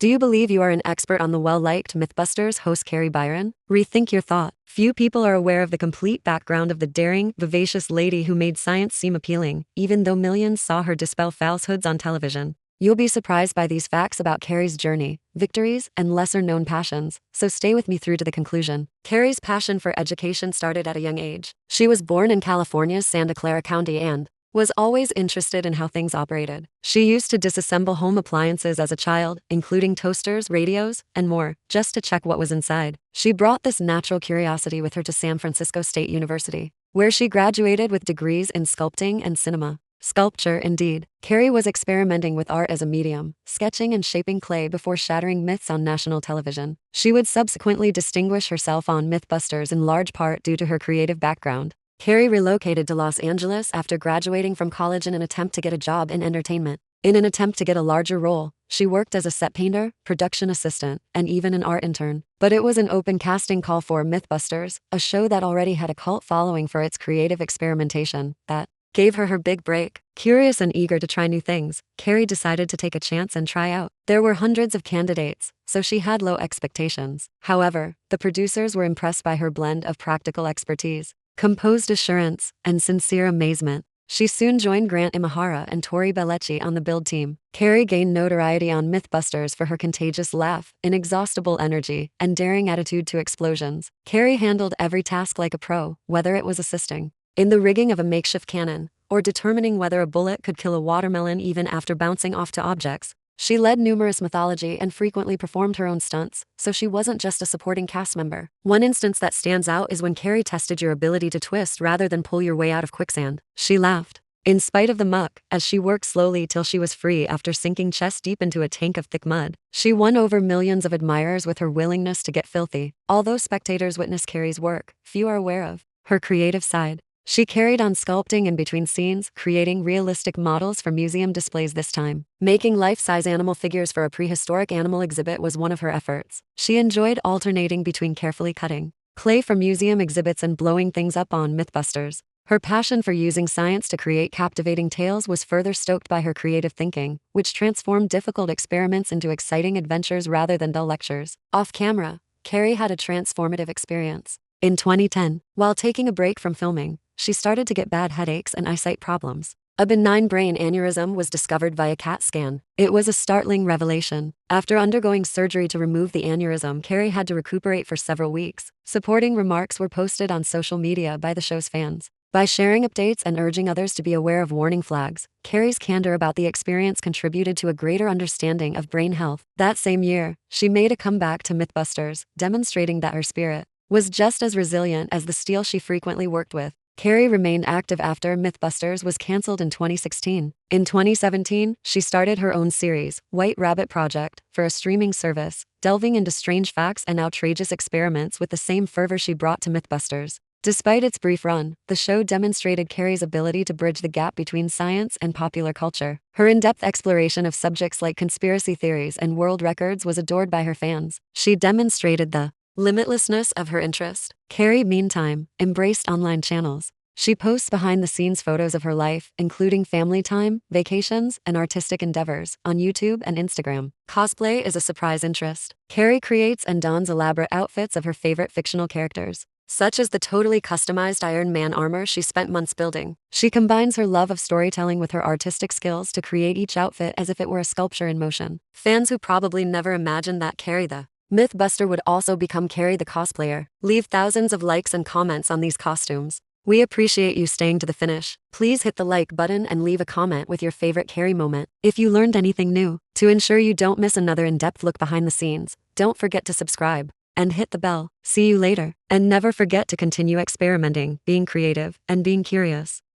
Do you believe you are an expert on the well-liked Mythbusters host Kari Byron? Rethink your thought. Few people are aware of the complete background of the daring, vivacious lady who made science seem appealing, even though millions saw her dispel falsehoods on television. You'll be surprised by these facts about Kari's journey, victories, and lesser-known passions, so stay with me through to the conclusion. Kari's passion for education started at a young age. She was born in California's Santa Clara County and was always interested in how things operated. She used to disassemble home appliances as a child, including toasters, radios, and more, just to check what was inside. She brought this natural curiosity with her to San Francisco State University, where she graduated with degrees in sculpting and cinema. Sculpture, indeed. Kari was experimenting with art as a medium, sketching and shaping clay before shattering myths on national television. She would subsequently distinguish herself on Mythbusters in large part due to her creative background. Kari relocated to Los Angeles after graduating from college in an attempt to get a job in entertainment. In an attempt to get a larger role, she worked as a set painter, production assistant, and even an art intern. But it was an open casting call for Mythbusters, a show that already had a cult following for its creative experimentation, that gave her big break. Curious and eager to try new things, Kari decided to take a chance and try out. There were hundreds of candidates, so she had low expectations. However, the producers were impressed by her blend of practical expertise, composed assurance, and sincere amazement. She soon joined Grant Imahara and Tori Belleci on the build team. Kari gained notoriety on Mythbusters for her contagious laugh, inexhaustible energy, and daring attitude to explosions. Kari handled every task like a pro, whether it was assisting in the rigging of a makeshift cannon, or determining whether a bullet could kill a watermelon even after bouncing off to objects. She led numerous mythology and frequently performed her own stunts, so she wasn't just a supporting cast member. One instance that stands out is when Kari tested your ability to twist rather than pull your way out of quicksand. She laughed, in spite of the muck, as she worked slowly till she was free after sinking chest deep into a tank of thick mud. She won over millions of admirers with her willingness to get filthy. Although spectators witness Kari's work, few are aware of her creative side. She carried on sculpting in between scenes, creating realistic models for museum displays this time. Making life-size animal figures for a prehistoric animal exhibit was one of her efforts. She enjoyed alternating between carefully cutting clay for museum exhibits and blowing things up on Mythbusters. Her passion for using science to create captivating tales was further stoked by her creative thinking, which transformed difficult experiments into exciting adventures rather than dull lectures. Off camera, Kari had a transformative experience. In 2010, while taking a break from filming, she started to get bad headaches and eyesight problems. A benign brain aneurysm was discovered via CAT scan. It was a startling revelation. After undergoing surgery to remove the aneurysm, Kari had to recuperate for several weeks. Supporting remarks were posted on social media by the show's fans. By sharing updates and urging others to be aware of warning flags, Kari's candor about the experience contributed to a greater understanding of brain health. That same year, she made a comeback to Mythbusters, demonstrating that her spirit was just as resilient as the steel she frequently worked with. Kari remained active after Mythbusters was canceled in 2016. In 2017, she started her own series, White Rabbit Project, for a streaming service, delving into strange facts and outrageous experiments with the same fervor she brought to Mythbusters. Despite its brief run, the show demonstrated Kari's ability to bridge the gap between science and popular culture. Her in-depth exploration of subjects like conspiracy theories and world records was adored by her fans. She demonstrated the limitlessness of her interest. Kari, meantime, embraced online channels. She posts behind-the-scenes photos of her life, including family time, vacations, and artistic endeavors, on YouTube and Instagram. Cosplay is a surprise interest. Kari creates and dons elaborate outfits of her favorite fictional characters, such as the totally customized Iron Man armor she spent months building. She combines her love of storytelling with her artistic skills to create each outfit as if it were a sculpture in motion. Fans who probably never imagined that Kari the Mythbuster would also become Kari the cosplayer leave thousands of likes and comments on these costumes. We appreciate you staying to the finish. Please hit the like button and leave a comment with your favorite Kari moment. If you learned anything new, to ensure you don't miss another in-depth look behind the scenes, don't forget to subscribe and hit the bell. See you later. And never forget to continue experimenting, being creative, and being curious.